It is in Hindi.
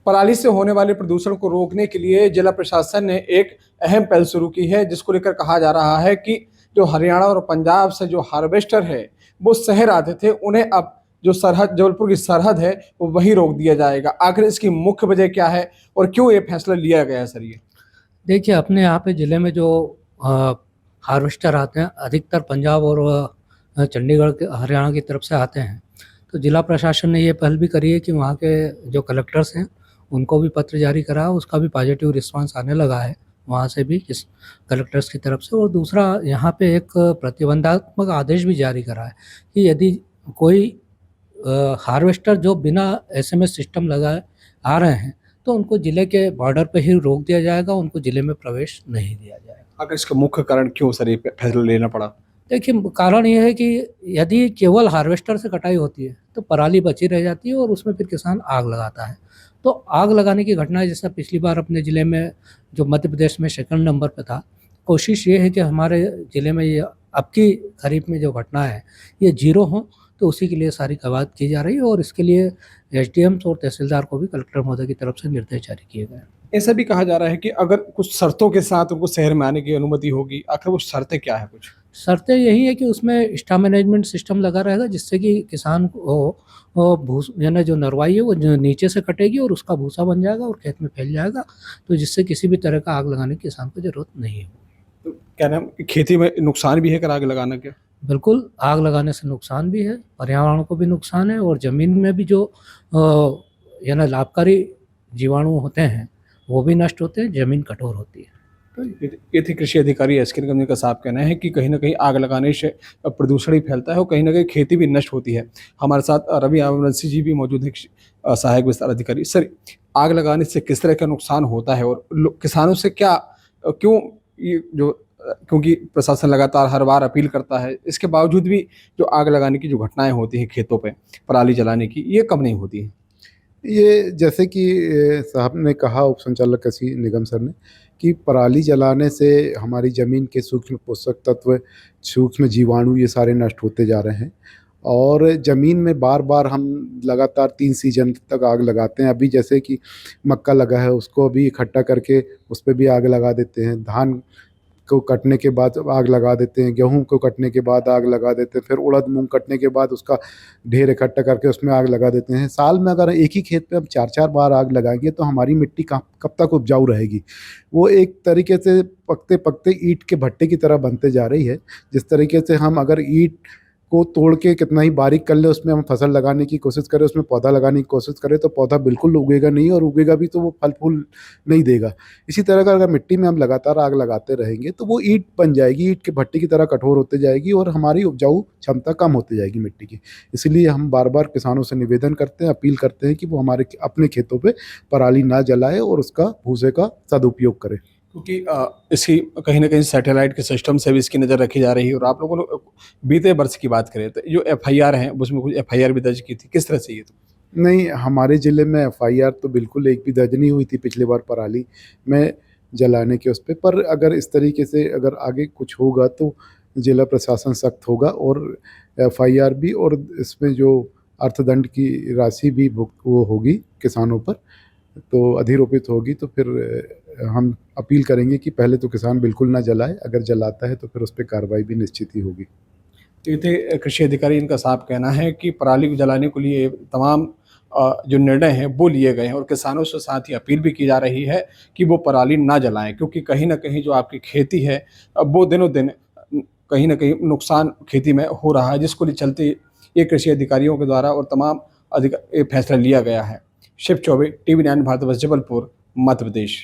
पराली से होने वाले प्रदूषण को रोकने के लिए जिला प्रशासन ने एक अहम पहल शुरू की है, जिसको लेकर कहा जा रहा है कि जो हरियाणा और पंजाब से जो हार्वेस्टर है वो शहर आते थे, उन्हें अब जो सरहद जबलपुर की सरहद है वो वहीं रोक दिया जाएगा। आखिर इसकी मुख्य वजह क्या है और क्यों ये फैसला लिया गया है सर? ये देखिए, अपने यहाँ पे ज़िले में जो हार्वेस्टर आते हैं अधिकतर पंजाब और चंडीगढ़ के हरियाणा की तरफ से आते हैं। तो जिला प्रशासन ने ये पहल भी करी है कि वहाँ के जो कलेक्टर्स हैं उनको भी पत्र जारी करा, उसका भी पॉजिटिव रिस्पांस आने लगा है वहाँ से भी, इस कलेक्टर्स की तरफ से। और दूसरा, यहाँ पे एक प्रतिबंधात्मक आदेश भी जारी करा है कि यदि कोई हार्वेस्टर जो बिना एसएमएस सिस्टम लगाए आ रहे हैं तो उनको ज़िले के बॉर्डर पे ही रोक दिया जाएगा, उनको ज़िले में प्रवेश नहीं दिया जाएगा। आखिर इसका मुख्य कारण क्यों सर ये फैसला लेना पड़ा? देखिए, कारण ये है कि यदि केवल हार्वेस्टर से कटाई होती है तो पराली बची रह जाती है और उसमें फिर किसान आग लगाता है। तो आग लगाने की घटना जैसा पिछली बार अपने ज़िले में जो मध्य प्रदेश में सेकंड नंबर पे था, कोशिश ये है कि हमारे ज़िले में ये अब की खरीफ में जो घटना है ये ज़ीरो हो, तो उसी के लिए सारी कवायद की जा रही है और इसके लिए एसडीएम्स और तहसीलदार को भी कलेक्टर महोदय की तरफ से निर्देश जारी किए गए हैं। ऐसा भी कहा जा रहा है कि अगर कुछ शर्तों के साथ उनको शहर में आने की अनुमति होगी। आखिर वो शर्तें क्या है कुछ? शर्तें यही है कि उसमें स्टाफ मैनेजमेंट सिस्टम लगा रहेगा, जिससे कि किसान को भूस यानी जो नरवाई है वो जो नीचे से कटेगी और उसका भूसा बन जाएगा और खेत में फैल जाएगा, तो जिससे किसी भी तरह का आग लगाने की किसान को ज़रूरत नहीं है। तो क्या नाम, खेती में नुकसान भी है अगर आग लगाना? क्या बिल्कुल, आग लगाने से नुकसान भी है, पर्यावरण को भी नुकसान है और ज़मीन में भी जो यानी लाभकारी जीवाणु होते हैं वो भी नष्ट होते हैं, ज़मीन कठोर होती है। तो ये थे कृषि अधिकारी एसके निगम का साफ कहना है कि कहीं न कहीं आग लगाने से प्रदूषण ही फैलता है और कहीं न कहीं खेती भी नष्ट होती है। हमारे साथ रवि आमवंशी जी भी मौजूद हैं, सहायक विस्तार अधिकारी। सर, आग लगाने से किस तरह का नुकसान होता है और किसानों से क्या क्यों ये जो क्योंकि प्रशासन लगातार हर बार अपील करता है, इसके बावजूद भी जो आग लगाने की जो घटनाएँ होती हैं खेतों पे, पराली जलाने की, ये कब नहीं होती हैं? ये जैसे कि साहब ने कहा, उप संचालक कृषि निगम सर ने, कि पराली जलाने से हमारी ज़मीन के सूक्ष्म पोषक तत्व, सूक्ष्म जीवाणु ये सारे नष्ट होते जा रहे हैं और ज़मीन में बार-बार हम लगातार 3 सीज़न तक आग लगाते हैं। अभी जैसे कि मक्का लगा है, उसको अभी इकट्ठा करके उस पे भी आग लगा देते हैं। धान को कटने के बाद आग लगा देते हैं, गेहूँ को कटने के बाद आग लगा देते हैं, फिर उड़द मूँग कटने के बाद उसका ढेर इकट्ठा करके उसमें आग लगा देते हैं। साल में अगर एक ही खेत पे हम 4-4 बार आग लगाएँगे तो हमारी मिट्टी कब तक उपजाऊ रहेगी? वो एक तरीके से पकते-पकते ईंट के भट्टे की तरह बनते जा रही है। जिस तरीके से हम अगर ईंट को तोड़ के कितना ही बारीक कर लें, उसमें हम फसल लगाने की कोशिश करें, उसमें पौधा लगाने की कोशिश करें, तो पौधा बिल्कुल उगेगा नहीं और उगेगा भी तो वो फल-फूल नहीं देगा। इसी तरह का अगर मिट्टी में हम लगातार आग लगाते रहेंगे तो वो ईंट बन जाएगी, ईंट के भट्टे की तरह कठोर होते जाएगी और हमारी उपजाऊ क्षमता कम होती जाएगी मिट्टी की। इसीलिए हम बार-बार किसानों से निवेदन करते हैं, अपील करते हैं कि वो हमारे अपने खेतों पे पराली ना जलाएँ और उसका भूसे का सदुपयोग करें। क्योंकि इसकी कहीं न कहीं सैटेलाइट के सिस्टम से भी इसकी नज़र रखी जा रही है और आप लोगों ने बीते वर्ष की बात करें तो जो एफआईआर हैं, उसमें कुछ एफआईआर भी दर्ज की थी। किस तरह से ये तो? नहीं, हमारे ज़िले में एफआईआर तो बिल्कुल एक भी दर्ज नहीं हुई थी पिछली बार पराली में जलाने के उस पे। पर अगर इस तरीके से अगर आगे कुछ होगा तो ज़िला प्रशासन सख्त होगा और एफआईआर भी, और इसमें जो अर्थदंड की राशि भी वो होगी किसानों पर, तो अधिरोपित होगी। तो फिर हम अपील करेंगे कि पहले तो किसान बिल्कुल ना जलाए, अगर जलाता है तो फिर उस पे कार्रवाई भी निश्चित ही होगी। तो ये थे कृषि अधिकारी, इनका साफ कहना है कि पराली को जलाने के लिए तमाम जो निर्णय हैं वो लिए गए हैं और किसानों से साथ ही अपील भी की जा रही है कि वो पराली ना जलाएँ, क्योंकि कहीं न कहीं जो आपकी खेती है वो दिनों-दिन कहीं न कहीं नुकसान खेती में हो रहा है, जिसको चलते ये कृषि अधिकारियों के द्वारा और तमाम ये फैसला लिया गया है। शिव चौबे, टीवी 9 भारतवर्ष, जबलपुर, मध्य प्रदेश।